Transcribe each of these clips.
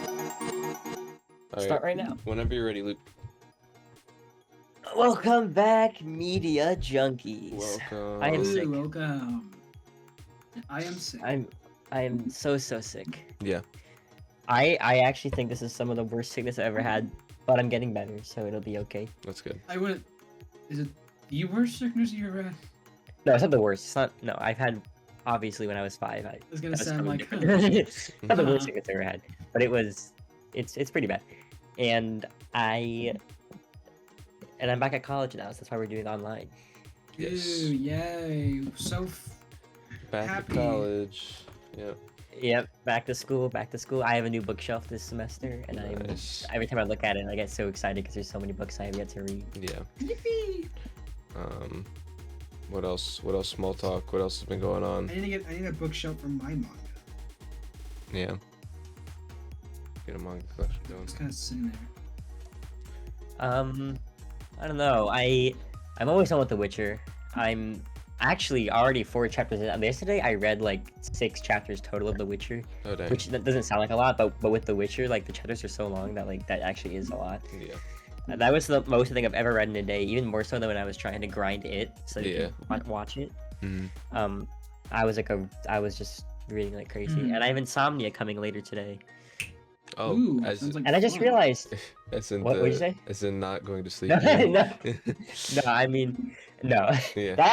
All right, Start right now. whenever you're ready, Luke. Welcome back, media junkies. Welcome. I am sick. Ooh, welcome. I am sick. I am so sick. Yeah, I actually think this is some of the worst sickness I've ever had, but I'm getting better, so it'll be okay. that's good. I wouldn't. Is it the worst sickness you ever had? No, it's not the worst. It's not. No, I've had obviously when I was 5. I was gonna that say, I'm totally like, different. It's not the worst Huh. sickness I ever had, but it's pretty bad, and I'm back at college now, so that's why we're doing online. Yes. Ooh, yay! Back Happy. to college. Yep. Yep, back to school. I have a new bookshelf this semester, and Nice. every time I look at it, I get so excited because there's so many books I have yet to read. Yeah. Yippee! What else? What else? Small talk. What else has been going on? I need a bookshelf for my manga. Yeah. Get a manga collection going. It's kind of sitting there. I don't know. I'm always done with The Witcher. I'm actually already 4 chapters in. Yesterday I read like 6 chapters total of The Witcher, Oh dang. which that doesn't sound like a lot, but with The Witcher, like the chapters are so long that like that actually is a lot. Yeah. That was the most thing I've ever read in a day, even more so than when I was trying to grind it so you Yeah. can watch it. Mm-hmm. I was just reading like crazy, Mhm. and I have Insomnia coming later today. Oh, Ooh, as sounds like And I just fun. realized, as in what'd you say? as in not going to sleep. no, yeah. no, I mean, no. Yeah. I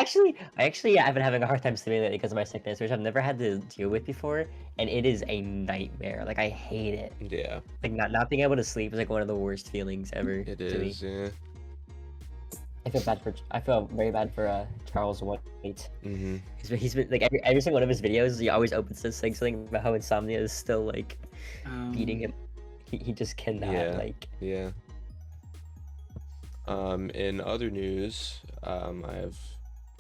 actually I've been having a hard time sleeping lately because of my sickness, which I've never had to deal with before, and it is a nightmare. Like I hate it. Yeah. Like not being able to sleep is like one of the worst feelings ever It to me. is. Yeah. I feel very bad for Charles White. Mm-hmm. He's been like every single one of his videos, he always opens this saying something about how insomnia is still like beating him. He just cannot Yeah. like. Yeah. In other news, I have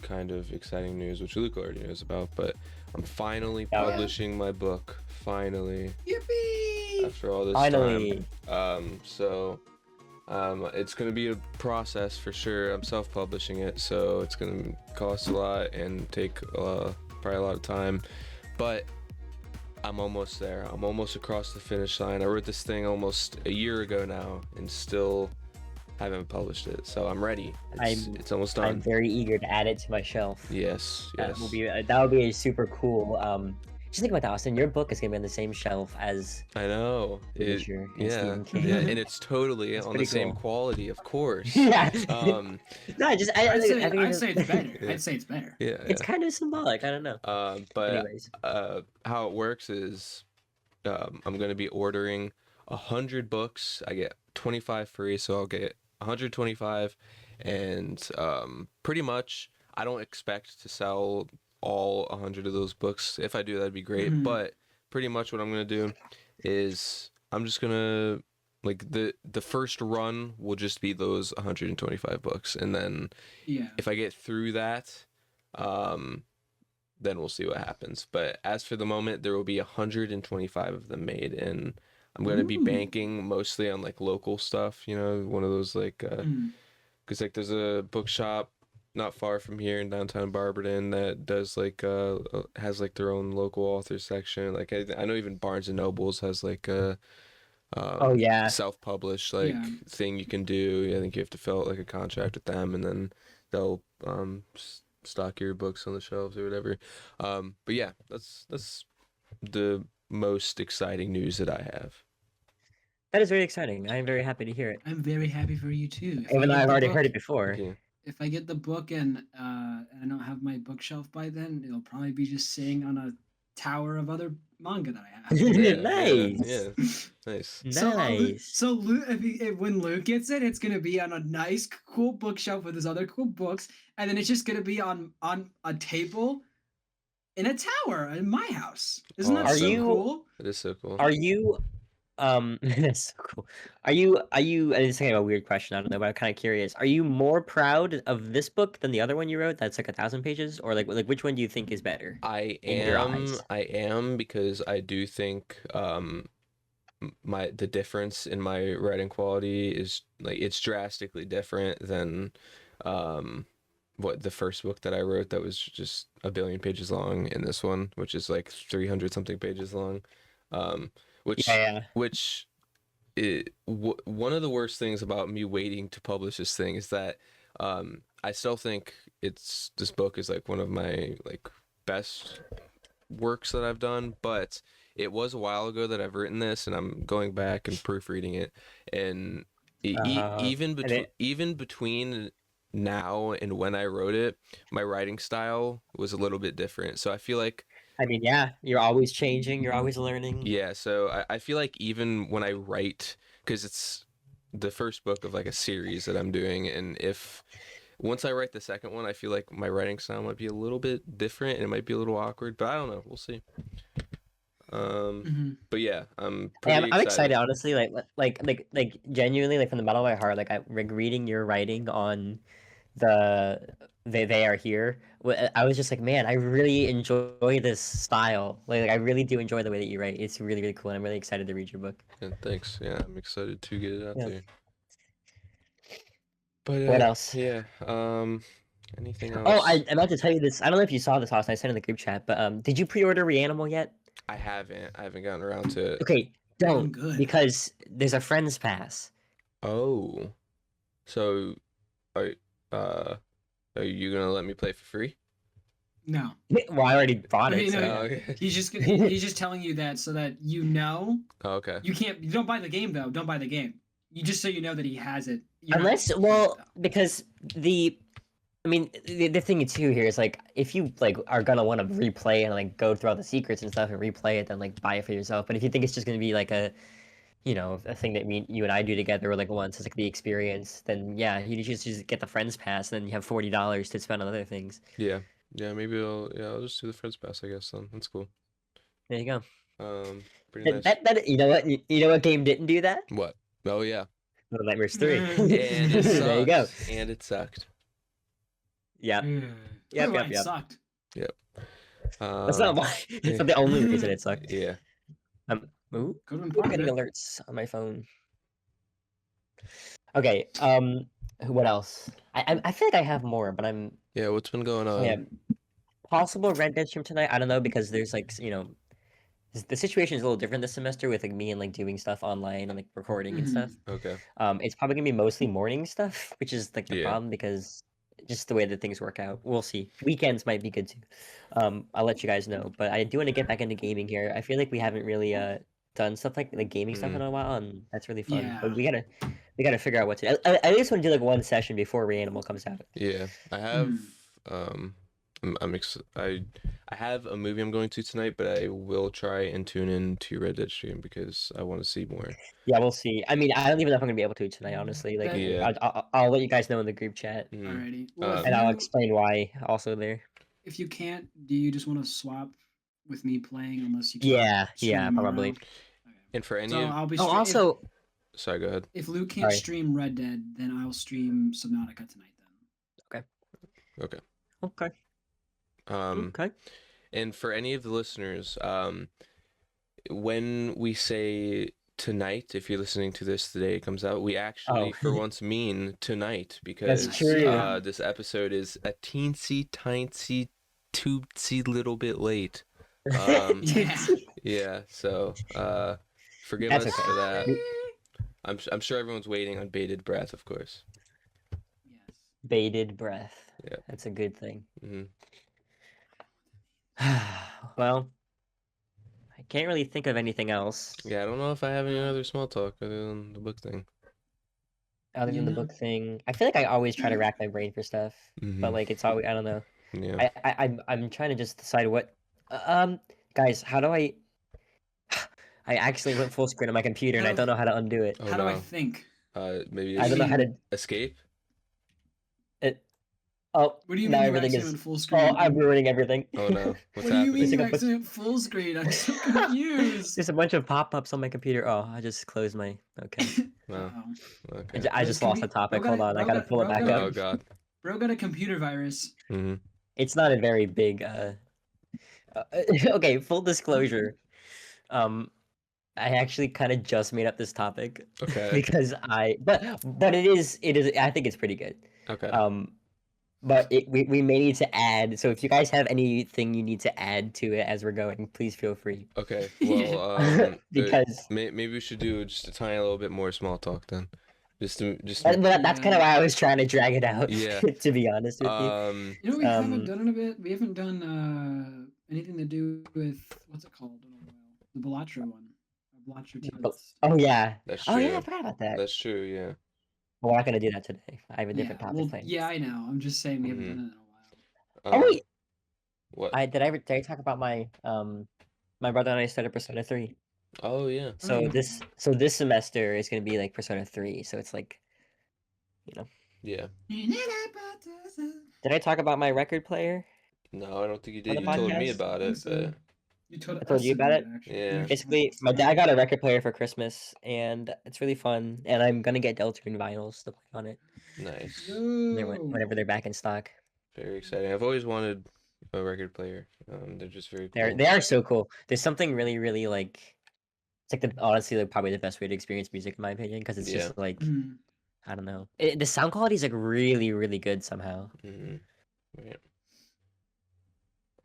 kind of exciting news, which Luke already knows about, but I'm finally Oh, yeah. publishing my book. Finally, Yippee! after all this Finally. time. It's gonna be a process for sure. I'm self-publishing it, so it's gonna cost a lot and take probably a lot of time, but I'm almost there. I'm almost across the finish line. I wrote this thing almost a year ago now, and still haven't published it. So I'm ready. It's almost I'm done. very eager to add it to my shelf. Yes. Yes. That will be a super cool. Just think about that, Austin. Your book is gonna be on the same shelf as I know. The Witcher and Yeah. Stephen King. Yeah, and it's totally It's on the pretty same cool. quality, of course. Yeah. Um. No, I I'd think say it's better. Yeah. I'd say it's better. Yeah. it's kind of symbolic. I don't know. But Anyways, how it works is, I'm gonna be ordering 100 books. I get 25 free, so I'll get 125, and pretty much I don't expect to sell all 100 of those books. If I do, that'd be great. Mhm. But pretty much what I'm gonna do is I'm just gonna like the first run will just be those 125 books, and then Yeah. if I get through that, then we'll see what happens. But as for the moment, there will be 125 of them made, and I'm going to be Ooh. banking mostly on like local stuff, one of those like Mm. because like there's a bookshop not far from here in downtown Barberton that does like has like their own local author section. Like I know even Barnes and Nobles has like a oh yeah, self-published like Yeah. thing you can do. I think you have to fill out like a contract with them, and then they'll stock your books on the shelves or whatever. But yeah, that's the most exciting news that I have. that is very exciting. I am very happy to hear it. I'm very happy for you too. If I Even though get I've the already book- heard it before. Yeah. If I get the book and I don't have my bookshelf by then, it'll probably be just sitting on a tower of other manga that I have. Yeah, Nice. Yeah. Nice. Nice. So Luke, when Luke gets it, it's gonna be on a nice, cool bookshelf with his other cool books, and then it's just gonna be on a table in a tower in my house. Isn't that Awesome. so Are you- cool? It is so cool. Are you that's so cool. Are you and it's kind of a weird question, I don't know, but I'm kind of curious. Are you more proud of this book than the other one you wrote that's like 1,000 pages, or like which one do you think is better? I in your am. eyes? I am, because I do think the difference in my writing quality is like it's drastically different than what the first book that I wrote that was just a billion pages long, and this one, which is like 300 something pages long. which Yeah. which one of the worst things about me waiting to publish this thing is that I still think this book is like one of my like best works that I've done, but it was a while ago that I've written this, and I'm going back and proofreading it, and even between now and when I wrote it, my writing style was a little bit different. So I feel like I mean, yeah, you're always changing, you're always learning. yeah, so I feel like even when I write, because it's the first book of like a series that I'm doing, and if once I write the second one, I feel like my writing style might be a little bit different and it might be a little awkward, but I don't know. We'll see. But yeah, I'm pretty I'm excited, honestly. Like genuinely, like from the bottom of my heart, like reading your writing on the they are here. I was just like, man, I really enjoy this style. Like I really do enjoy the way that you write. It's really really cool, and I'm really excited to read your book. And thanks. Yeah, I'm excited to get it out Yeah. there. But What else? Yeah. Anything else? Oh, I'm about to tell you this. I don't know if you saw this, Austin. I sent in the group chat, but did you pre-order Reanimal yet? I haven't gotten around to it. Okay, don't good. because there's a friends pass. Oh, so are are you gonna let me play for free? No. Well, I already bought it. You know, So. Oh, okay. He's just telling you that so that you know. Oh, okay. You don't buy the game though. Don't buy the game. You just so you know that he has it. You're not Unless, gonna play it, well, though. because I mean, the thing too here is like if you like are gonna want to replay and like go through all the secrets and stuff and replay it, then like buy it for yourself. But if you think it's just gonna be like a thing that you and I do together or like once, it's like the experience, then yeah, you just get the friends pass, and then you have $40 to spend on other things. Yeah. Maybe I'll just do the friends pass, I guess. Then that's cool. There you go. Pretty nice. That you know what game didn't do that? What? Oh yeah. Little Nightmares 3. And it sucked. There you go. And it sucked. Yeah. Yep. It sucked. That's not why. It's not the only reason it sucked. Yeah. Ooh, Good one, I'm getting Parker. alerts on my phone. Okay. What else? I feel like I have more, but I'm Yeah. What's been going on? yeah. Possible Red Dead stream tonight. I don't know because there's like the situation is a little different this semester with like me and like doing stuff online and like recording and stuff. Okay. It's probably gonna be mostly morning stuff, which is like the Yeah. problem because just the way that things work out. We'll see. Weekends might be good too. I'll let you guys know. But I do want to get back into gaming here. I feel like we haven't really done stuff like gaming stuff in a while, and that's really fun. Yeah. But we gotta figure out what to. I at least want to do like one session before Reanimal comes out. Yeah. I have I have a movie I'm going to tonight, but I will try and tune in to Red Dead stream because I want to see more. Yeah, we'll see. I mean, I don't even know if I'm gonna be able to tonight, honestly. Like, Yeah. I'll let you guys know in the group chat, Mhm. Alrighty. Well, and I'll explain why also there. if you can't, do you just want to swap with me playing? Unless you can. Yeah, probably. Okay. And for any So of, I'll be. Oh, also, sorry, go ahead. if Luke can't Sorry. stream Red Dead, then I'll stream Subnautica tonight. Then. Okay. okay. Okay. And for any of the listeners, when we say tonight, if you're listening to this the day it comes out, we actually for once mean tonight because true. this episode is a teensy tiny tootsie little bit late. Yeah. Yeah, so forgive That's us okay. for that. I'm sure everyone's waiting on bated breath, of course. Yes. Bated breath. Yeah. That's a good thing. Hmm. Well, I can't really think of anything else Yeah, I don't know if I have any other small talk other than the book thing. other than the Yeah. book thing. I feel like I always try to rack my brain for stuff, Mhm. but like it's always I don't know. Yeah. I'm trying to just decide what. Guys, how do I? I actually went full screen on my computer and I don't know how to undo it. Oh How do I no. think? Maybe I don't know how to. escape. Oh, What do you now mean you everything accidentally is. went full screen? Oh, I'm ruining everything. Oh no. What's What do you mean happening? you Like a book- accidentally full screen? I'm so confused. There's a bunch of pop-ups on my computer. Oh, I just closed my. Okay. Wow. Uh-oh. Okay. I just lost the topic. Hold on, I gotta pull it back Oh up. god. Bro got a computer virus. Hmm. It's not a very big. Okay, full disclosure. I actually kind of just made up this topic Okay. because but it is I think it's pretty good. Okay. but we may need to add. So if you guys have anything you need to add to it as we're going, please feel free. Okay. Well, Because maybe we should do just a tiny little bit more small talk then. Just that's kind of why I was trying to drag it out. Yeah. To be honest with you. You know, we haven't Um, done in a bit. We haven't done anything to do with what's it called in a while. The Balatro one. Balatro Tales. Oh yeah. That's Oh yeah, I true. forgot about that. That's true. Yeah. Well, we're not gonna do that today. I have a different topic Well, planned. yeah, I know. I'm just saying we haven't Mhm. done it in a while. Oh wait, What? did I talk about my my brother and I started Persona 3. Oh yeah. So yeah. this semester is gonna be like Persona 3. So it's like, Yeah. did I talk about my record player? No, I don't think you On did. the You told me podcast? about I think it, so. You told I told us you about it? actually. Yeah. Basically, my dad got a record player for Christmas, and it's really fun. And I'm gonna get Deltarune vinyls to play on it but nice. whenever they're back in stock. Very exciting. I've always wanted a record player. They're just very cool. They are so cool. There's something really really like, it's like honestly like probably the best way to experience music in my opinion, because it's Yeah. just like, Mm. I don't know. The sound quality is like really really good somehow. Mhm. Right.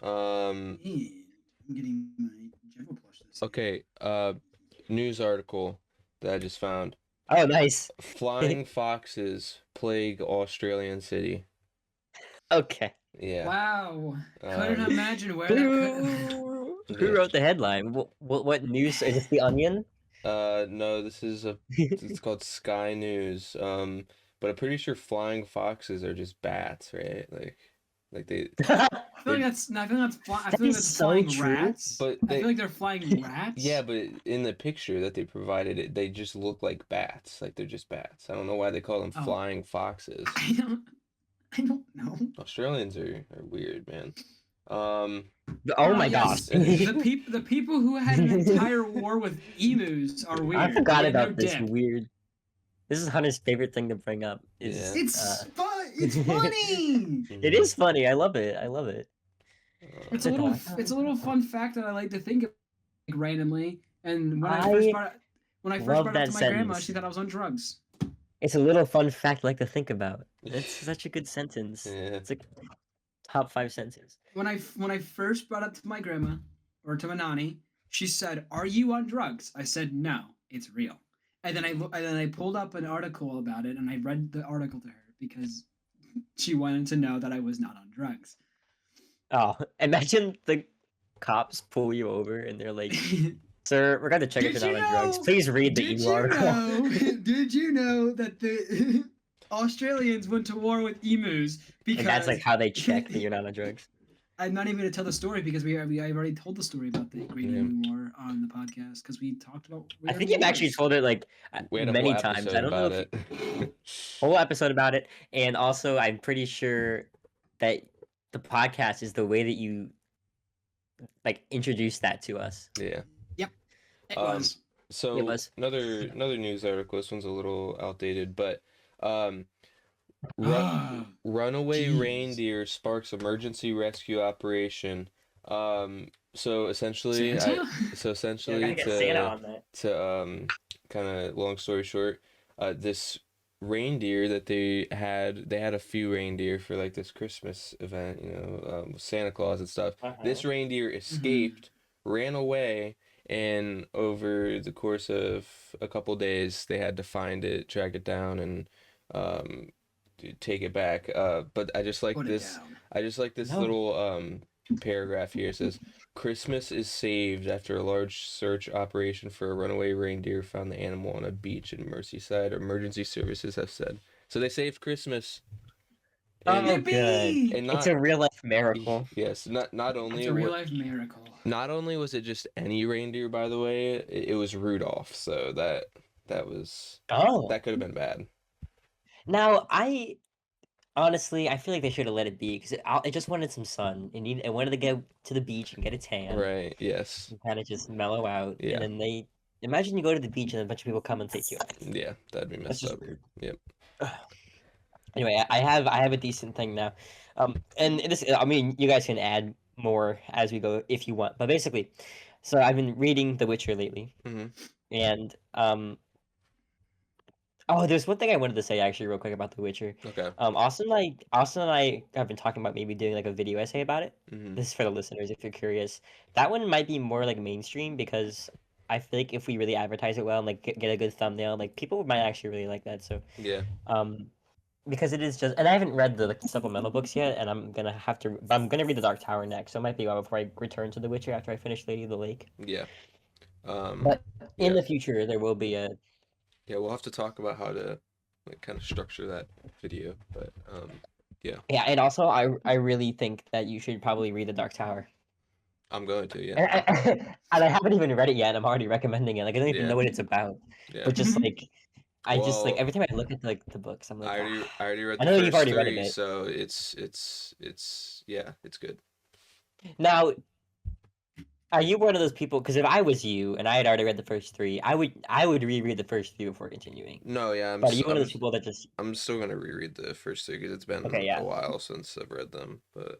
Man, I'm getting my Jeffo plush this. Okay. News article that I just found. Oh, nice. Flying foxes plague Australian city. Okay. Yeah. Wow. Couldn't Um, imagine where that could. Who Yeah. wrote the headline? What news is this? The Onion? No, this is it's called Sky News. But I'm pretty sure flying foxes are just bats, right? Like they, I feel like that's. I feel like is that's so flying true. rats. but I feel like they're flying rats. yeah, but in the picture that they provided, they just look like bats. Like they're just bats. I don't know why they call them Oh. flying foxes. I don't know. Australians are weird, man. Um, Oh my yes, gosh. the people who had an entire war with emus are weird. I forgot They have no about this dick. weird. This is Hunter's favorite thing to bring up. Is Yeah. It's fun. It's funny. It is funny. I love it. I love it. It's a little fun fact that I like to think of like, randomly. And when I first I brought it love up that to my grandma, sentence. she thought I was on drugs. It's a little fun fact I like to think about. It's such a good sentence. Yeah. It's like top 5 sentence. When I first brought it to my grandma or to my nanny, she said, "Are you on drugs?" I said, "No, it's real." And then I pulled up an article about it and I read the article to her because she wanted to know that I was not on drugs. Oh, imagine the cops pull you over and they're like, "Sir, we're gonna check if Did you're you not on drugs. know- Please read the Did EU you article." know? Did you know that the Australians went to war with emus because And that's like how they check that you're not on drugs. I'm not even gonna tell the story because I already told the story about the Great Yeah. Emu War on the podcast because we talked about. I think you've actually told it like We had a many whole times. episode I don't know about if it. whole episode about it, and also I'm pretty sure that the podcast is the way that you like introduce that to us. Yeah. It Um, was. So It was. another news article. This one's a little outdated, but runaway Jeez. reindeer sparks emergency rescue operation. So essentially, Santa? essentially to kind of long story short, this reindeer that they had a few reindeer for like this Christmas event, with Santa Claus and stuff. This reindeer escaped, ran away, and over the course of a couple days, they had to find it, track it down, and take it back. But I just like Put it this. down. I just like this No. little paragraph here. It says, Christmas is saved after a large search operation for a runaway reindeer found the animal on a beach in Merseyside. Emergency services have said. So they saved Christmas. Oh, And, good. Yippee! and It's a real life miracle. yes, not only It's a real life miracle. not only was it just any reindeer, by the way, it was Rudolph. So that was Oh, that could have been bad. now honestly, I feel like they should have let it be because it just wanted some sun. It wanted to go to the beach and get a tan. Right. Yes. And kind of just mellow out. Yeah. And then imagine you go to the beach and a bunch of people come and take you out. Yeah, that'd be That's messed just up. weird. Yep. Anyway, I have a decent thing now. And this, I mean, you guys can add more as we go if you want. But basically, so I've been reading The Witcher lately, Mhm. and Oh, there's one thing I wanted to say actually real quick about The Witcher. Okay. Austin and I have been talking about maybe doing like a video essay about it. Hmm. This is for the listeners if you're curious. That one might be more like mainstream because I feel like if we really advertise it well and like get a good thumbnail, like people might actually really like that. So Yeah. um because it is just, and I haven't read the like supplemental books yet, and I'm gonna have to, but I'm gonna read The Dark Tower next, so it might be a while before I return to The Witcher after I finish Lady of the Lake. Yeah. But in Yeah. the future, there will be a. Yeah. We'll have to talk about how to like kind of structure that video, but yeah, Yeah, and also I really think that you should probably read The Dark Tower. I'm going to. Yeah. And I haven't even read it yet, and I'm already recommending it. Like I don't even Yeah. know what it's about, Yeah. but just Mhm. like I just like Well, every time I look at like the books, I'm like, I already read I the know you've first already read a three, bit. so yeah, it's good. Now, are you one of those people? Because if I was you and I had already read the first three, I would reread the first three before continuing. No, yeah, But are you one of those people that just I'm still gonna reread the first three because it's okay? been Yeah, a while since I've read them. But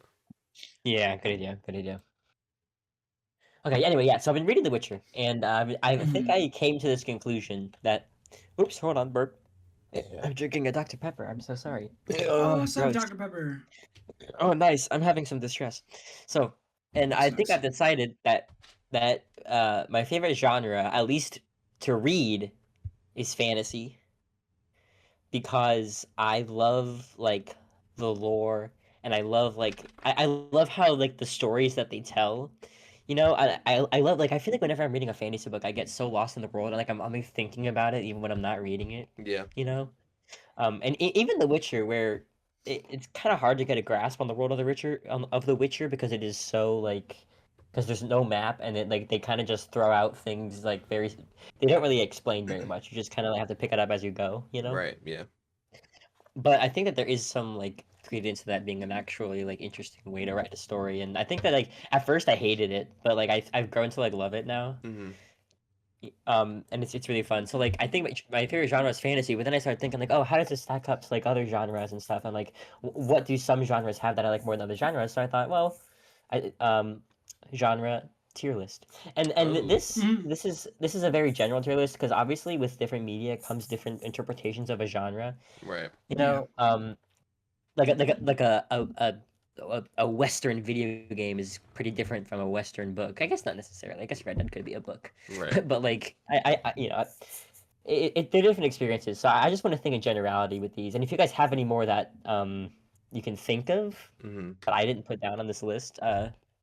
yeah, good idea, good idea. Okay, anyway, yeah. So I've been reading The Witcher, and I think Mhm. I came to this conclusion that. Oops, hold on, burp. I'm drinking a Dr. Pepper. I'm so sorry. Oh, Ugh, sup, gross. Dr. Pepper. Oh, nice. I'm having some distress. So, and That I think sucks. I've decided that my favorite genre, at least to read, is fantasy because I love like the lore and I love like I love how like the stories that they tell. You know, I love like I feel like whenever I'm reading a fantasy book, I get so lost in the world and like I'm only thinking about it even when I'm not reading it. yeah, You know, and even The Witcher, where it's kind of hard to get a grasp on the world of The Witcher because it is so like because there's no map and it like they kind of just throw out things like very they don't really explain very much. You just kind of have to pick it up as you go, you know. right, yeah, But I think that there is some like credence to that being an actually like interesting way to write a story, and I think that like at first I hated it, but like I've grown to like love it now. hmm And it's really fun. So like I think my favorite genre is fantasy, but then I started thinking like, oh, how does this stack up to like other genres and stuff? And like, what do some genres have that I like more than other genres? So I thought, well, I genre tier list, and Oh, this Mhm. this is this is a very general tier list because obviously with different media comes different interpretations of a genre. right, You Yeah. know, like a Western video game is pretty different from a Western book. I guess not necessarily. I guess Red Dead could be a book, right, but like they're different experiences. So I just want to think in generality with these. And if you guys have any more that you can think of hmm that I didn't put down on this list,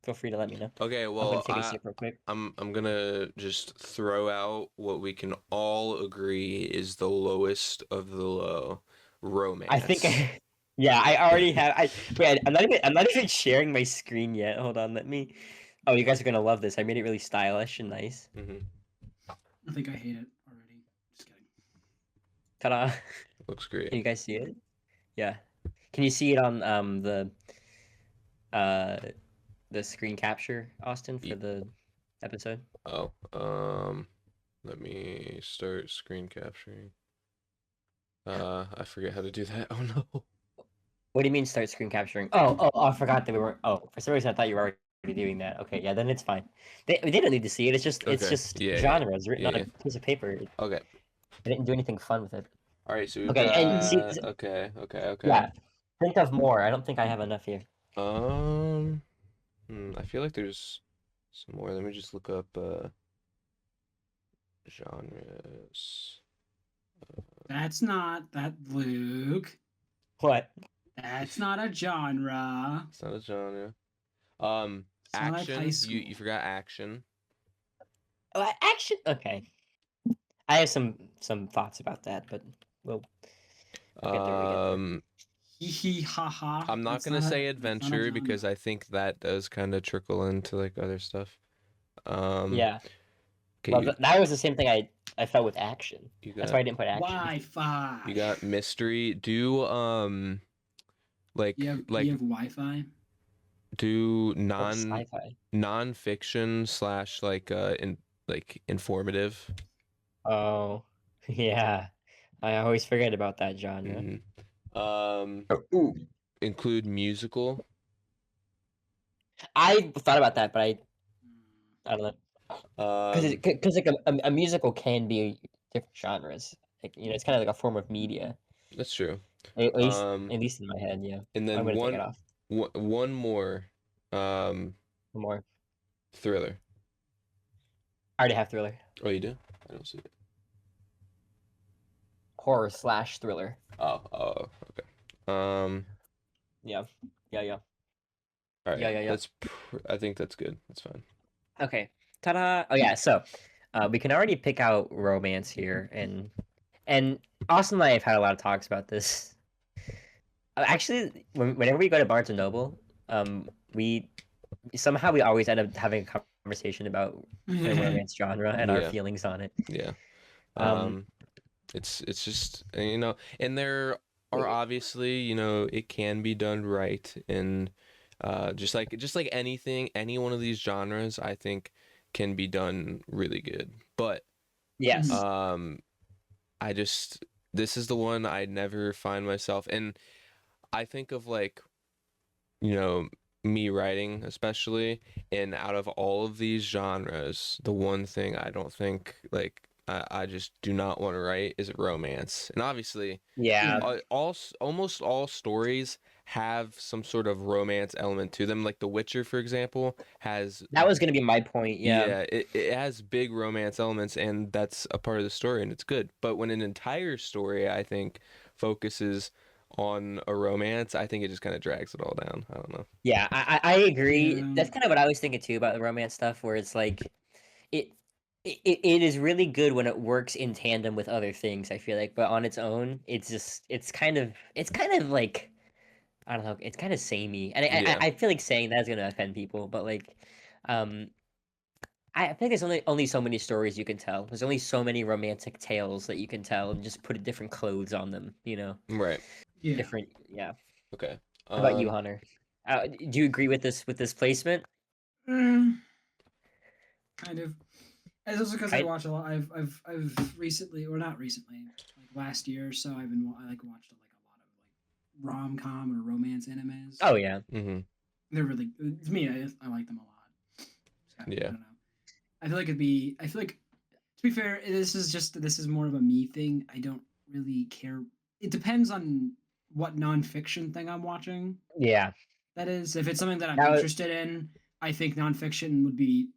feel free to let me know. Okay, I'm gonna well, take a sip real quick. I'm gonna just throw out what we can all agree is the lowest of the low, romance. I think, yeah, I already have. Wait, I'm not even sharing my screen yet. Hold on, let me. Oh, you guys are gonna love this. I made it really stylish and nice. Hmm. I think I hate it already. Just kidding. Ta-da! Looks Can great. you guys see it? Yeah. Can you see it on uh the screen capture, Austin, for Ye- the episode? Oh, let me start screen capturing. I forget how to do that. Oh no. What do you mean start screen capturing? Oh, I forgot that we were. Oh, for some reason I thought you were already doing that. Okay, yeah, then it's fine. They don't need to see it. It's Okay. just Yeah, genres written yeah, on yeah. a piece of paper. Okay. I didn't do anything fun with it. All right, so we've Okay, and see, got okay. yeah, think of more. I don't think I have enough here. Um, I feel like there's some more. Let me just look up genres. That's not that Luke. What? That's not a genre. It's not a genre. It's not like high Action. school. You forgot action. Action. Okay, I have some thoughts about that, but we'll get there. We get there. Hee hee ha ha. I'm not That's gonna say that's not a adventure genre. because I think that does kind of trickle into like other stuff. Okay, Yeah. Well, that was the same thing I felt with action. you That's got why I didn't put action. Wi-Fi. you got mystery. Do like You have Wi-Fi. do What's sci-fi? non-fiction slash like informative. Oh, yeah. I always forget about that genre. Mhm. Ooh. Include musical. I thought about that, but I Hmm. don't know. Um, Because like a musical can be different genres. like, it's kind of like a form of media. That's true. At least Um, at least in my head, yeah. and I'm then gonna take it off. one more, More. thriller. I already have thriller. Oh, you do? I don't see it. Horror / thriller. Oh, okay. Um, Yeah. all right. Yeah. I think that's good. That's fine. Okay. Ta-da! Oh yeah, so we can already pick out romance here, and Austin and I have had a lot of talks about this. Actually, whenever we go to Barnes and Noble, we always end up having a conversation about the romance genre and our Yeah. feelings on it. Yeah. Um, It's just, and there are obviously, it can be done right, and just like anything, any one of these genres, I think can be done really good. But yes. this is the one I never find myself, and I think of like, me writing especially, and out of all of these genres, the one thing I don't think like I just do not want to write is romance. And obviously, Yeah. almost all stories have some sort of romance element to them. Like The Witcher, for example, has That was gonna be my point. Yeah. it has big romance elements, and that's a part of the story, and it's good. But when an entire story, I think, focuses on a romance, I think it just kind of drags it all down. I don't know. Yeah, I agree. Yeah. That's kind of what I was thinking too about the romance stuff, where it's like it it is really good when it works in tandem with other things, I feel like, but on its own, it's kind of like, I don't know, it's kind of samey. And Yeah. I feel like saying that is gonna offend people, but like, um I think there's only so many stories you can tell. There's only so many romantic tales that you can tell and just put different clothes on them, Right. Yeah. different. Yeah. Okay. How about you, Hunter? Do you agree with this placement? Kind of. It's also because I watch a lot. I've recently, or not recently, like last year or so, I like watched like a lot of like rom-com or romance animes. Oh yeah. Mm-hmm. They're really, to me, I like them a lot. So, Yeah. I don't know. I feel like to be fair, this is more of a me thing. I don't really care. It depends on what nonfiction thing I'm watching. Yeah. That is, if it's something that I'm That was- interested in, I think nonfiction would be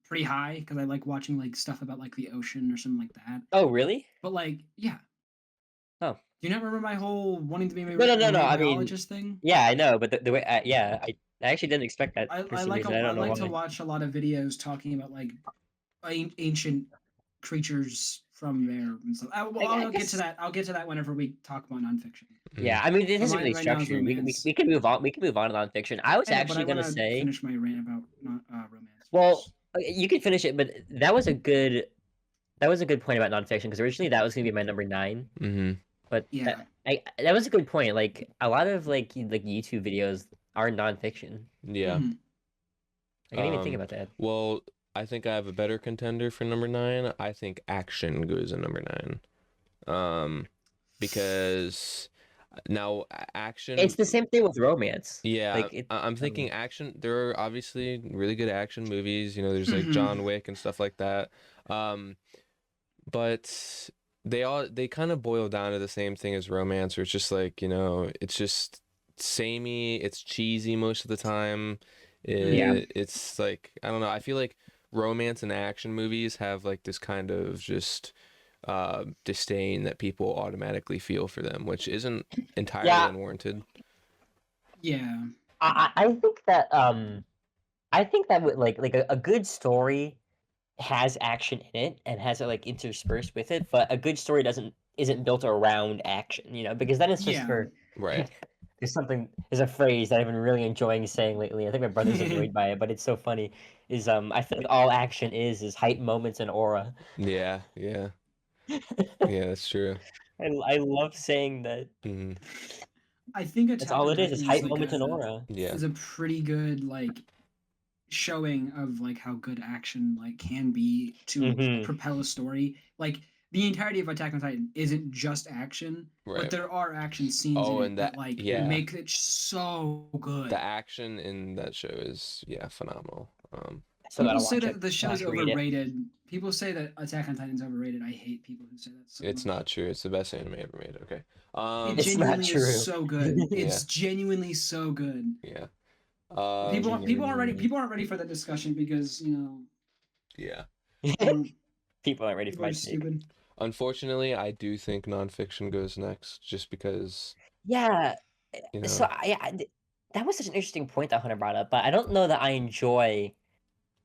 pretty high because I like watching like stuff about like the ocean or something like that. Oh really? But like, yeah. Oh. Do you not remember my whole wanting to be a No. I mean, biologist thing? yeah, I know, but the way, I actually didn't expect that. I For some like reason. I I don't know like why. to watch a lot of videos talking about like ancient creatures from there and stuff. I'll get guess- to that. I'll get to that whenever we talk about nonfiction. Yeah, I mean, it isn't mine really right now is structured. romance. We can move on. We can move on to nonfiction. I was I know, but actually I gonna wanna say, finish my rant about romance. well, first. you can finish it, but that was a good point about nonfiction, because originally that was gonna be my number 9. Mm-hmm. But Yeah. that was a good point. Like a lot of like YouTube videos are nonfiction. Yeah. Mhm. I didn't even think Um, about that. Well, I think I have a better contender for number 9. I think action goes in number 9. Because now action. It's the same thing with romance. Yeah, Like I'm thinking action. There are obviously really good action movies. There's like Mhm. John Wick and stuff like that. But they kind of boil down to the same thing as romance, where it's just like, it's just samey. It's cheesy most of the time. Yeah. It's like, I don't know. I feel like romance and action movies have like this kind of just disdain that people automatically feel for them, which isn't entirely Yeah. unwarranted. Yeah. I think that would like a good story has action in it and has it like interspersed with it, but a good story isn't built around action, because then it's just Yeah. for Right. there's a phrase that I've been really enjoying saying lately. I think my brother's annoyed by it, but it's so funny. Is I feel like all action is hype moments and aura. Yeah. Yeah, that's true. I love saying that. Mhm. I think That's Attack all on it is Titan hype like moments and aura. Yeah. is a pretty good like showing of like how good action like can be to Mhm. propel a story. Like the entirety of Attack on Titan isn't just action, Right. but there are action scenes Oh, in it and that that- like yeah. make it so good. The action in that show is phenomenal. still gotta People say watch that it. the I show's have to read it. overrated. People say that Attack on Titan's overrated. I hate people who say that so It's much. not true. It's the best anime ever made. Okay. It It's not genuinely true. is so good. It's Yeah. genuinely so good. Yeah. People aren't ready. Genuinely. People aren't ready for that discussion because Yeah. um, People aren't ready for people my are take. stupid. Unfortunately, I do think nonfiction goes next, just because Yeah. you So know. that was such an interesting point that Hunter brought up, but I don't know that I enjoy.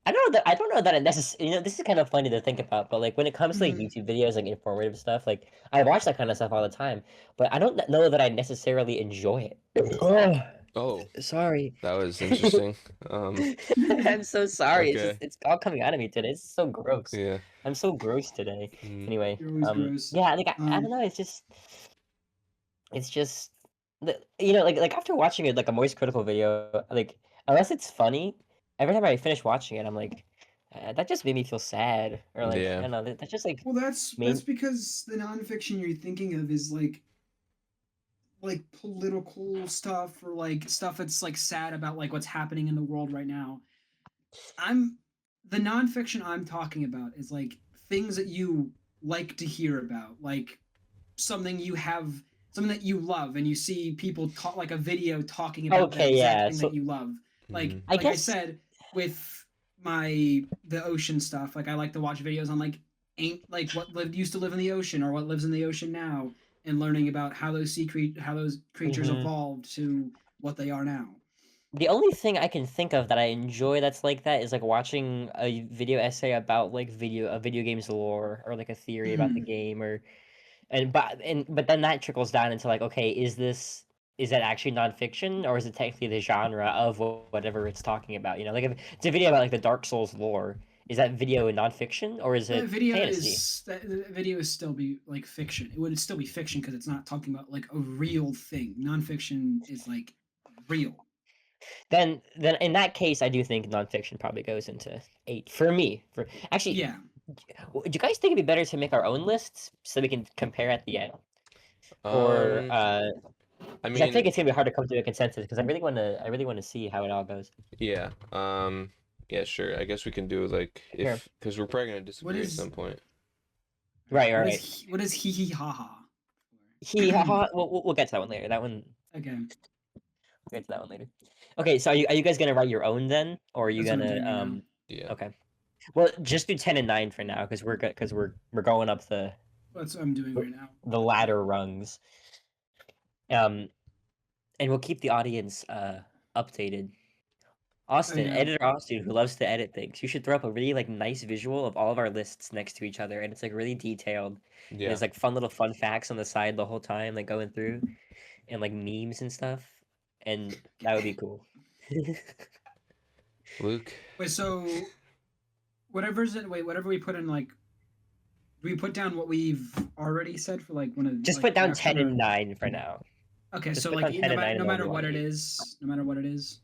I don't know that it necessarily. This is kind of funny to think about, but like when it comes to like Mhm. YouTube videos, like informative stuff, like I watch that kind of stuff all the time, but I don't know that I necessarily enjoy it. Oh, Oh, sorry. that was interesting. I'm so sorry. Okay. It's all coming out of me today. It's so gross. Yeah. I'm so gross today. Mm, Anyway, You're always gross. yeah, like I don't know. It's just like after watching it, like a Moist Critical video, like unless it's funny, every time I finish watching it, I'm like, that just made me feel sad, or like I Yeah. don't know, that just like Well, that's made because the nonfiction you're thinking of is like political stuff or like stuff that's like sad about like what's happening in the world right now. The nonfiction I'm talking about is like things that you like to hear about, like something you have something that you love and you see people talk like a video talking about that okay, exact yeah. thing So that you love. mhm. I Like I guess said with the ocean stuff, like I like to watch videos on like ain't like what used to live in the ocean or what lives in the ocean now and learning about how how those creatures mhm. evolved to what they are now. The only thing I can think of that I enjoy that's like that is like watching a video essay about like a video game's lore or like a theory about the Mm. game or but then that trickles down into like, okay, is that actually nonfiction or is it technically the genre of whatever it's talking about? Like if it's a video about like the Dark Souls lore, is that video nonfiction or is it fantasy? That video is still be like fiction. It would still be fiction because it's not talking about like a real thing. Nonfiction is like real. Then in that case, I do think nonfiction probably goes into 8 for me. For actually, Yeah. do you guys think it'd be better to make our own lists so we can compare at the end, or I 'cause I think mean, it's gonna be hard to come to a consensus because I really want to see how it all goes. yeah. Yeah, sure. I guess we can do like Sure. because we're probably gonna disagree at is- some point. Right, What right. is what is hee hee ha ha? He, haha, we'll get to that one later. Okay. We'll get to that one later. Okay, so are you guys gonna write your own then, or are you That's what I'm gonna doing right now. Yeah. Okay. Well, just do 10 and 9 for now because we're going up That's what I'm doing right now. the ladder rungs. And we'll keep the audience updated. Austin, yeah. editor Austin, who loves to edit things, you should throw up a really like nice visual of all of our lists next to each other, and it's like really detailed. And Yeah. there's like fun little fun facts on the side the whole time, like going through, and like memes and stuff, and that would be cool. Luke. Wait, so whatever we put in like do we put down what we've already said for like one of Just like, put down after 10 and 9 for now. Okay, just so put like down 10 and 9 no and matter whatever what you it want. is, no matter what it is.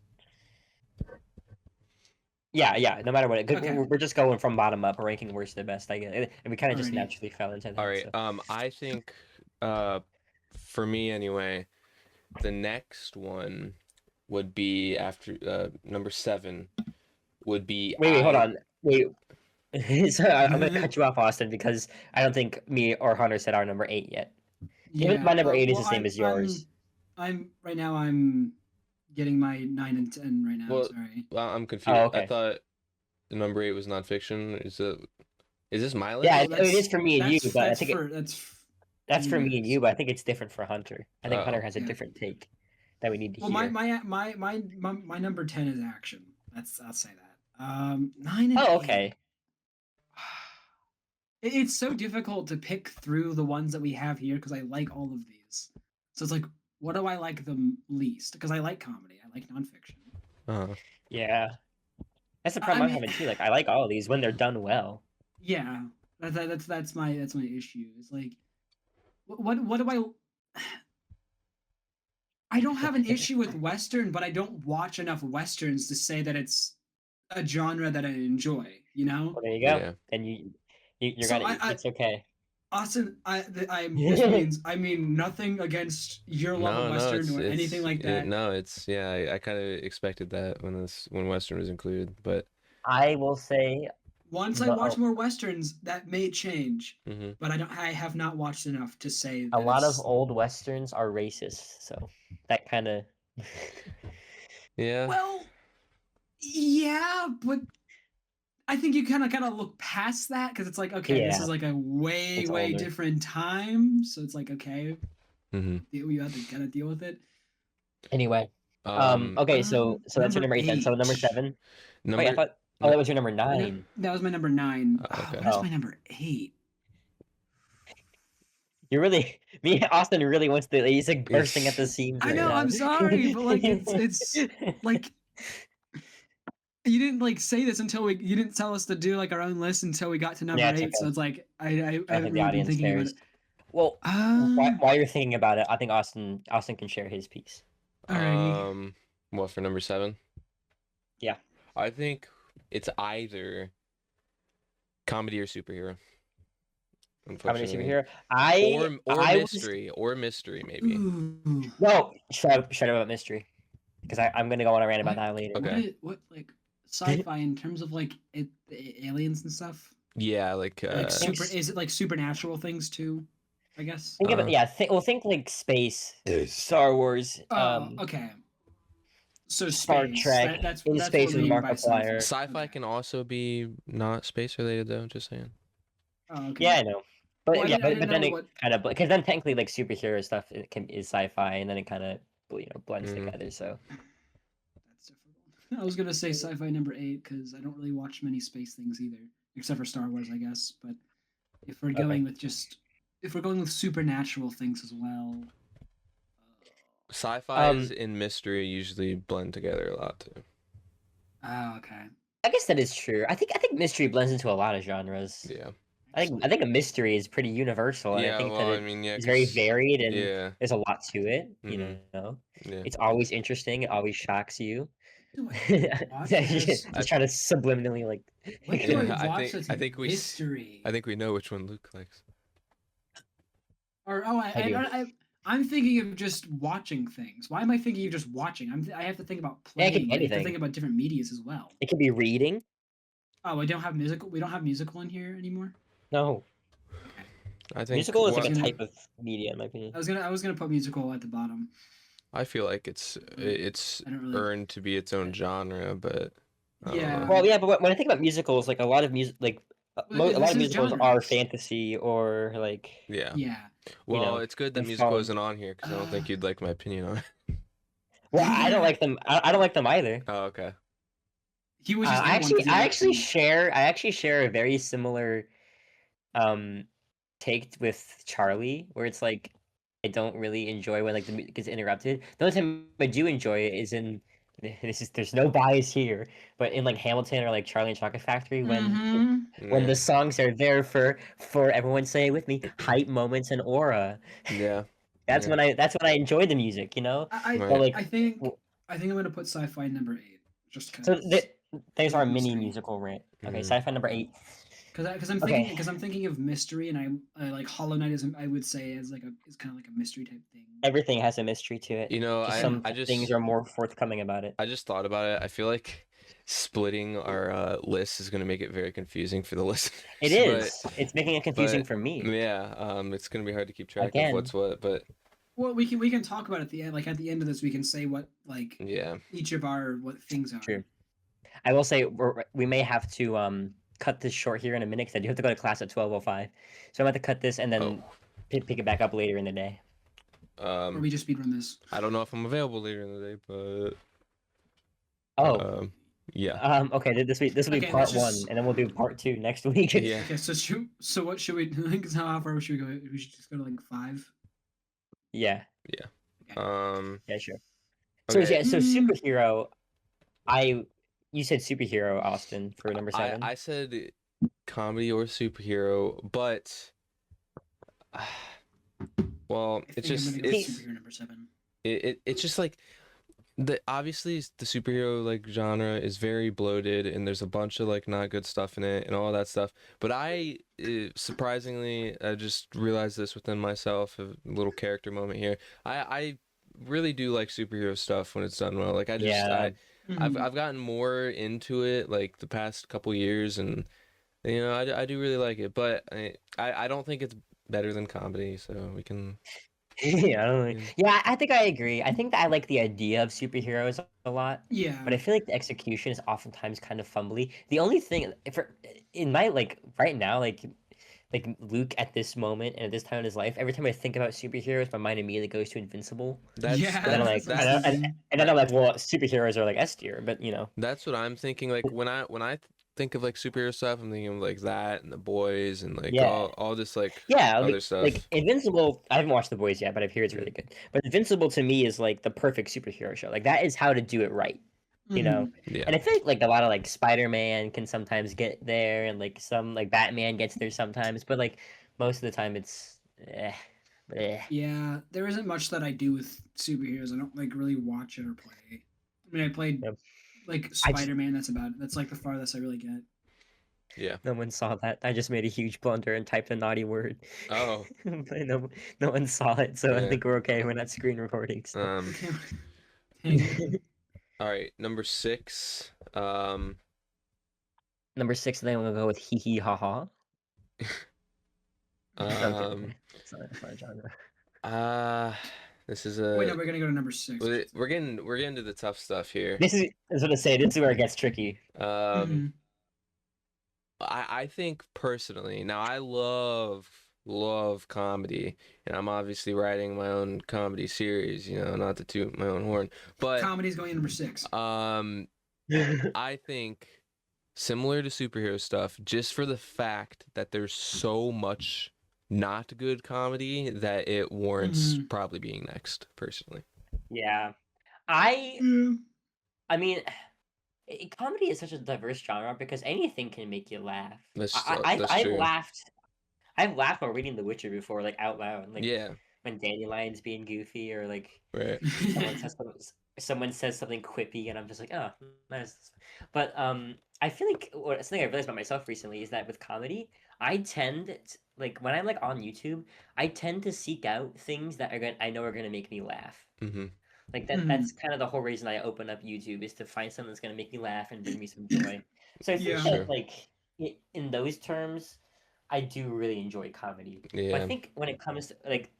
Yeah, no matter what. Okay. We're just going from bottom up, ranking worst to best. I guess, and we kind of just Alrighty. naturally fell into that. All right. so- I think for me anyway, the next one would be after number 7 would be Wait, hold on. Wait. So I'm gonna cut you off, Austin, because I don't think me or Hunter said our number 8 yet. Even my number 8 is the same as yours. I'm right now. I'm getting my 9 and 10 right now. Well, Sorry. I'm confused. Oh, okay. I thought the number 8 was nonfiction. Is this my list? Yeah, Well, it is for me and you, but I think that's for me and you you, but I think it's different for Hunter. I think Oh. Hunter has a Yeah. different take that we need to Well, hear. my number 10 is action. I'll say that. 9 and Oh, 8. okay. It's so difficult to pick through the ones that we have here because I like all of these. So it's like, what do I like the least? Because I like comedy. I like nonfiction. Uh-huh. Yeah. That's the I problem I'm mean- having too. Like I like all of these when they're done well. Yeah, that's my issue. It's like, what do I don't have an issue with Western, but I don't watch enough Westerns to say that it's a genre that I enjoy. You know, Well, there you go. Yeah. And you're So gonna. It's okay. Austin. I mean nothing against your love of Western or anything like that. No, it's I kind of expected that when Western was included, but I will say Once I the, watch more westerns, that may change, Hmm. but I have not watched enough to say a that lot of it's old westerns are racist, so that kind of. Yeah. well, yeah, but I think you kind of look past that because it's like, okay, this Yeah, is like a way it's way older. different time, so it's like, okay, Hmm. you have to kind of deal with it. Anyway, Um, okay, so that's your Number number 8 then. So number 8. 7. Wait, I number. thought. Oh, No, that was your number 9. That was my number 9. okay. What is Oh, my number 8? you really, me, Austin really wants to. He's like bursting at the seams I right know, now. I'm sorry, but like it's like you didn't like say this until you didn't tell us to do like our own list until we got to Yeah, number it's 8. So okay. it's like I I haven't think the really been audience thinking about it. cares. Well, Um, while you're thinking about it, I think Austin can share his piece. alrighty. What for number 7? Yeah. I think it's either comedy or superhero. Comedy Unfortunately, superhero. or I mystery maybe. Ooh. no shut up about mystery, because I'm gonna go on a rant about that later. Okay. What like sci-fi in terms of like the aliens and stuff? Yeah, like Like super Thanks. is it like supernatural things too? I guess. Think about Uh, yeah. Think like space, Star Wars, Oh, okay. So Star space. Trek, That's In what Space we with mean by sci-fi. Markiplier. sci-fi Okay. can also be not space related though. Just saying. Oh, okay. Yeah, I know. But Well, yeah, I didn't but then know it what. kind of because then technically like superhero stuff is sci-fi, and then it kind of blends Mhm. together. So That's difficult. I was gonna say sci-fi number 8 because I don't really watch many space things either, except for Star Wars, I guess. But if we're going with supernatural things as well, Sci-fi's and mystery usually blend together a lot too. okay. I guess that is true. I think mystery blends into a lot of genres. Yeah. I think a mystery is pretty universal, and I Yeah. think that Well, I it mean, yeah, is very 'cause varied and yeah. there's a lot to it. Mhm. Yeah. It's always interesting. It always shocks you. What do I watch that has? Just trying to subliminally like. What do I I watch think that's I think we mystery? I think we know which one Luke likes. Or I do. I'm thinking of just watching things. Why am I thinking of just watching? I have to think about Yeah, it could playing. be I have to anything. think about different medias as well. It could be reading. Oh, we don't have musical. We don't have musical in here anymore. No, I think musical is like what- a type of media, in my opinion. I was gonna put musical at the bottom. I feel like it's I don't really. earned to be its own genre, but I don't Yeah. know. Well, yeah, but when I think about musicals, like a lot of music, like Well, a lot of this is musicals are genres. fantasy or like. Yeah. Yeah. Well, know, it's good that and musical fun. isn't on here because I don't think you'd like my opinion on it. Well, I don't like them. I don't like them either. Oh, okay. He was just in one 'cause he I liked actually them. share a very similar um take with Charlie, where it's like I don't really enjoy when like the music gets interrupted. The only time I do enjoy it is in there's no bias here, but in like Hamilton or like Charlie and Chocolate Factory when Yeah. the songs are there for everyone say it with me, hype moments and aura. Yeah. That's Yeah. when I enjoy the music, you know. Right. But like I think I'm gonna put sci-fi number 8 just because. so there's our mini mystery. musical rant. Okay, Mhm. sci-fi number 8. Because I'm Okay. thinking of mystery, and I like Hollow Knight is I would say is kind of like a mystery type thing. Everything has a mystery to it. You know, Just I some I just things are more forthcoming about it. I just thought about it. I feel like splitting our list is gonna make it very confusing for the listeners. It is. It's making it confusing but- for me. Yeah. It's gonna be hard to keep track Again. of what's what, but Well, we can talk about it at the end. Like at the end of this, we can say what like yeah. each of our what things are. True. I will say we may have to cut this short here in a minute because I do have to go to class at 12:05. So I'm going to cut this and then Oh. pick it back up later in the day. Or we just speedrun this. I don't know if I'm available later in the day, but Oh. yeah. Okay. This will be Okay, part let's just- 1, and then we'll do part 2 next week. Yeah. Okay, so what should we think? How far should we go? We should just go to like 5. Yeah. Um. Yeah. Sure. So Okay. yeah. So Mm. superhero. You said superhero, Austin, for number 7. I said comedy or superhero, but well, I it's think I'm just gonna go with it's superhero number 7. it's just like obviously the superhero like genre is very bloated and there's a bunch of like not good stuff in it and all that stuff. But surprisingly, I just realized this within myself, a little character moment here. I really do like superhero stuff when it's done well. Like I just Yeah. Mhm. I've gotten more into it like the past couple years, and I do really like it, but I don't think it's better than comedy, so we can. Yeah, I don't Yeah. yeah, I think I agree. I think that I like the idea of superheroes a lot, but Yeah. I feel like the execution is oftentimes kind of fumbly. The only thing in my like right now, like Luke at this moment and at this time in his life, every time I think about superheroes, my mind immediately goes to Invincible. That's Yeah, But then I'm that's like, that's what I was that's thinking. and then I'm like, well, superheroes are like S tier, but you know. that's what I'm thinking. Like when I think of like superhero stuff, I'm thinking of like that and the boys and like Yeah. all this like Yeah, other like stuff. Invincible. I haven't watched The Boys yet, but I've heard it's Mm. really good. But Invincible to me is like the perfect superhero show. Like that is how to do it right, you know. Mhm. Yeah. And I think like a lot of like Spider-Man can sometimes get there, and like some like Batman gets there sometimes, but like most of the time it's eh. Yeah, there isn't much that I do with superheroes. I don't like really watch it or play. I mean, I played Yep. like I just Spider-Man. That's like the farthest I really get. Yeah. no one saw that. I just made a huge blunder and typed a naughty word. Oh. But no one saw it, so I Yeah. think we're okay. We're not screen recording. So. Okay. Dang it. All right. Number 6. Number 6, then we'll go with hee hee ha ha. Okay, Um. it's not a genre. Uh. This is Wait, no, a. we're gonna go to number 6. We're getting to the tough stuff here. This is I was gonna say this is where it gets tricky. Um. I think personally, now I love comedy, and I'm obviously writing my own comedy series, not to toot my own horn, but Comedy's going in number 6. I think similar to superhero stuff, just for the fact that there's so much not good comedy that it warrants Mhm. probably being next, personally. Yeah. I Yeah. I mean comedy is such a diverse genre because anything can make you laugh. That's I've true. laughed while reading The Witcher before, like out loud, like Yeah, when Dandelion's being goofy or like right. someone says something quippy and I'm just like, oh, nice. But I feel like something I realized about myself recently is that with comedy, I tend like when I'm like on YouTube, I tend to seek out things that I know are gonna make me laugh. Hmm. Like Mhm. that's kind of the whole reason I open up YouTube is to find something that's gonna make me laugh and bring me some joy. So I think Yeah. that Sure. like in those terms, I do really enjoy comedy. But I Yeah. think when it comes to like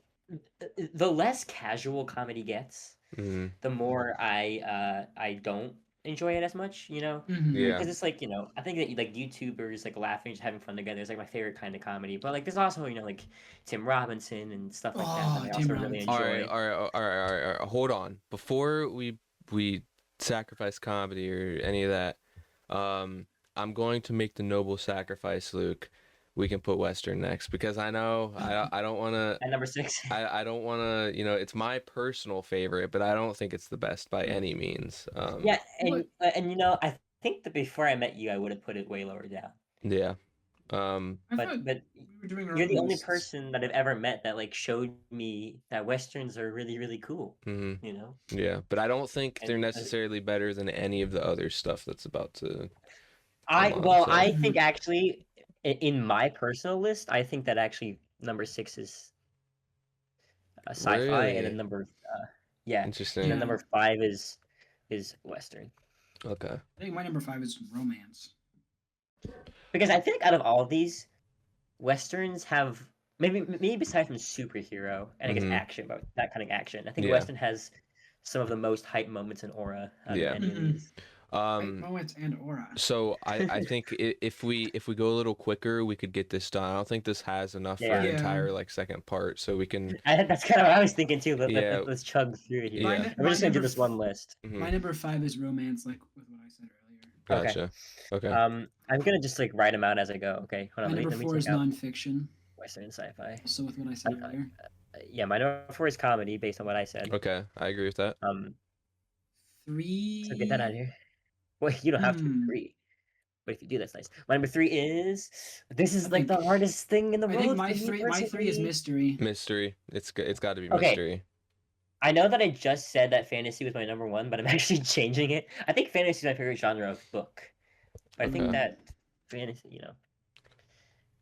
the less casual comedy gets, Hmm. the more I don't enjoy it as much, you know? Mhm. Yeah. Because it's like, I think that like YouTubers like laughing, just having fun together is like my favorite kind of comedy. But like there's also, like Tim Robinson and stuff like that Oh, I Tim also really Robinson. All right, enjoy. all right, all right, all right, all right. Hold on. Before we sacrifice comedy or any of that, I'm going to make the noble sacrifice, Luke. We can put Western next because I know I don't want to. At number 6. I don't want to, it's my personal favorite, but I don't think it's the best by any means. Yeah, What? and I think that before I met you, I would have put it way lower down. Yeah. I thought But we were doing our you're own the only lists. person that I've ever met that like showed me that westerns are really really cool. Hmm. You know. Yeah, but I don't think they're And necessarily better than any of the other stuff that's about to I come on. well, So I think actually in my personal list, I think that actually number 6 is sci-fi, and really then yeah, and interesting. then number 5 is western. Okay. I think my number 5 is romance. Because I think out of all of these, westerns have maybe aside from superhero and I guess Mhm. action, but that kind of action, I think Yeah. western has some of the most hype moments in aura out Yeah. of any of Mhm. these. Romance and aura. So I think if we go a little quicker, we could get this done. I don't think this has enough for an Yeah. entire like second part, so we can. That's kind of what I was thinking too. Yeah. Let's chug through it here. Yeah. And we're just gonna do this one list. Mhm. My number 5 is romance, like with what I said earlier. Gotcha. Okay. I'm gonna just like write them out as I go. Okay, hold on. My number Let me 4 take is out nonfiction. western and sci-fi. Also with what I said earlier. Yeah, my number 4 is comedy based on what I said. Okay, I agree with that. 3. So get that out of here. Well, you don't have to Hmm. agree. But if you do, that's nice. My number 3 is this is I like the think- hardest thing in the I world. think my for me 3 is personally. mystery. Mystery. It's got to be Okay. mystery. I know that I just said that fantasy was my number 1, but I'm actually changing it. I think fantasy is my favorite genre of book. But I think Okay. that fantasy,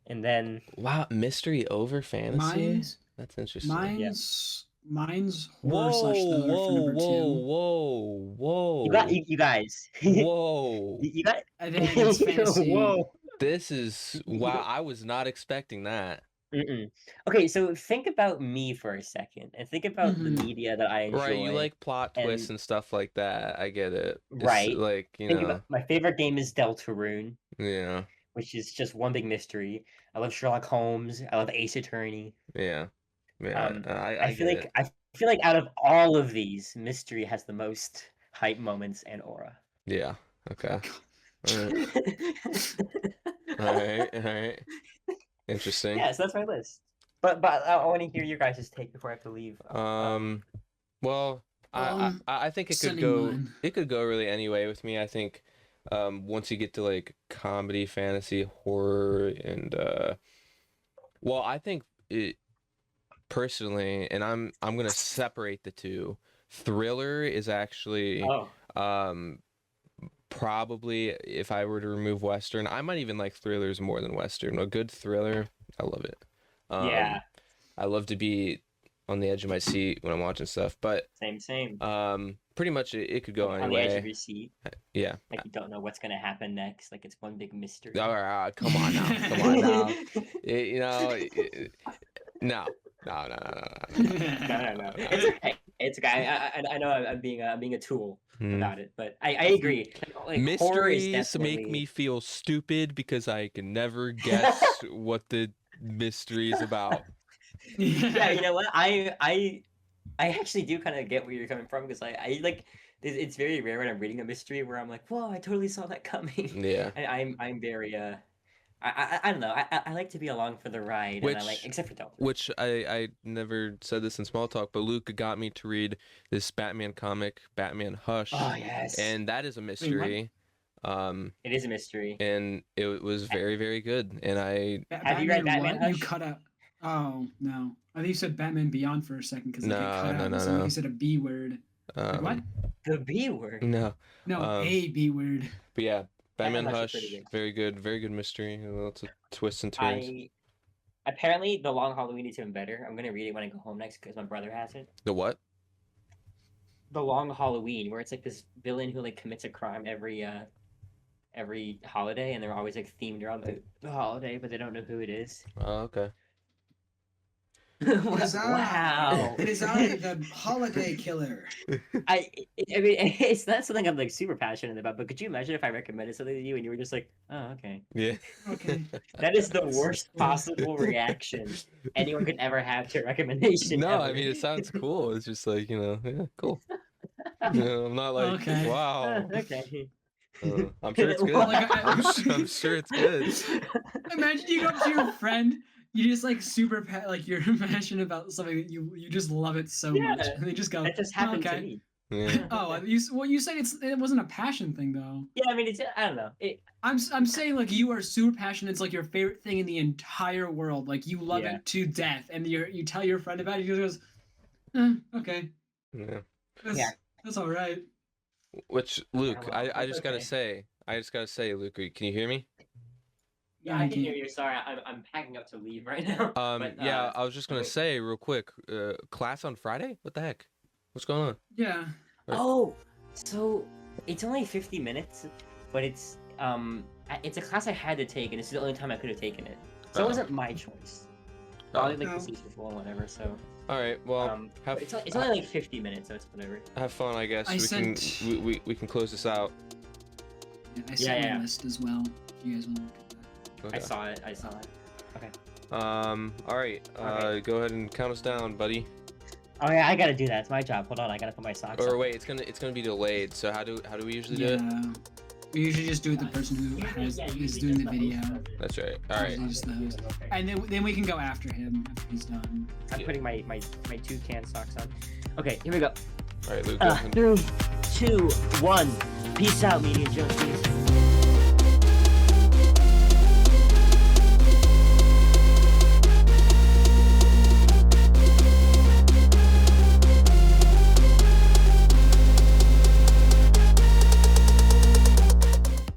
And then Wow, mystery over fantasies. Mine's That's interesting. mine's Mine's Whoa, horror slash thriller for whoa, number whoa, two. whoa, whoa. You guys. Whoa. You got. I think it's fantasy. Whoa. This is wow, I was not expecting that. Mm-mm. Okay, so think about me for a second, and think about the Mhm. media that I enjoy. Right, you like plot twists and- and stuff like that. I get it. It's Right. like, you Think know, about my favorite game is Deltarune, yeah, which is just one big mystery. I love Sherlock Holmes. I love Ace Attorney. yeah, yeah. Um, I I feel get like it. I feel like out of all of these, mystery has the most hype moments and aura. Yeah. Okay. All right. Interesting. Yeah, so that's my list. But I want to hear your guys' take before I have to leave. Well, I think it could sending go mine. it could go really any way with me. I think once you get to like comedy, fantasy, horror, and well, I think it personally, and I'm gonna separate the two. Thriller is actually Oh, probably, if I were to remove Western, I might even like thrillers more than Western. A good thriller, I love it. yeah, I love to be on the edge of my seat when I'm watching stuff, but same. pretty much it could go On the edge of anyway. your seat, Yeah. like you don't know what's gonna happen next. Like it's one big mystery. All right, come on now, come on now. You know, no. No. It's okay. It's okay. I know I'm being a tool Hmm. about it, but I agree. Like, horror is Mysteries make definitely- me feel stupid because I can never guess what the mystery is about. Yeah, you know what? I actually do kind of get where you're coming from because I like it's very rare when I'm reading a mystery where I'm like, whoa, I totally saw that coming. Yeah. I'm very I don't know. I like to be along for the ride, and I like Which- except for Delta. Which I never said this in small talk, but Luke got me to read this Batman comic, Batman Hush, Oh yes, and that is a mystery. it is a mystery. And it was very, very good. And I Have you read Batman what? You Hush? cut out. Oh no! I think you said Batman Beyond for a second because No, it cut no, out. no, So no. you said a B word. Like, what? The B word. No, No, Um, a B word. but yeah, Batman Hush is Hush, pretty good. very good mystery. Lots of twists and turns. Apparently the Long Halloween is even better. I'm gonna read it when I go home next because my brother has it. The what? The Long Halloween, where it's like this villain who like commits a crime every holiday, and they're always like themed around the holiday, but they don't know who it is. Oh, okay. It is Wow. It is I, the holiday killer. I mean, it's not something I'm like super passionate about, but could you imagine if I recommended something to you and you were just like, oh, okay. Yeah. Okay. That is the worst possible reaction anyone could ever have to a recommendation. No, I ever. mean it sounds cool. It's just like, yeah, cool. I'm not like, Okay. wow. Okay. I'm sure it's good. Like, I'm sure it's good. Imagine you go up to your friend, you just like super like you're passionate about something that you just love it so much, Yeah. and they just go, That just happened okay. to me. Yeah. Oh, you said it wasn't a passion thing though. Yeah, I mean, it's I don't know. I'm saying like you are super passionate. It's like your favorite thing in the entire world. Like you love Yeah. it to death, and you tell your friend about it. He goes, okay, Yeah. that's, Yeah. that's all right. Which Luke, well, I that's just gotta okay. say, Luke, can you hear me? Yeah, I can hear you. Sorry, I'm packing up to leave right now. But, Yeah, I was just gonna okay. say real quick, class on Friday? What the heck? What's going on? Yeah. Oh, so it's only 50 minutes, but it's a class I had to take, and it's the only time I could have taken it. So Oh. it wasn't my choice. Oh. Probably like No. the seats were full and whatever. So All right, well, but have it's only like 50 minutes, so it's whatever. have fun, I guess. I we sent- can we can close this out. I sent yeah. my list as well. If you guys want to look at that. Okay. I saw it. Okay. All right. Okay. Go ahead and count us down, buddy. Oh yeah, I gotta do that. It's my job. Hold on, I gotta put my socks Or on. wait, it's gonna be delayed. So how do we usually do it? Yeah. We usually just do it the person who is doing the video. That's right. All right. Usually just the host. And then we can go after him after he's done. I'm Yeah. putting my toucan socks on. Okay, here we go. All right, Luke. Go ahead. 3, 2, 1. Peace out, Media Junkies.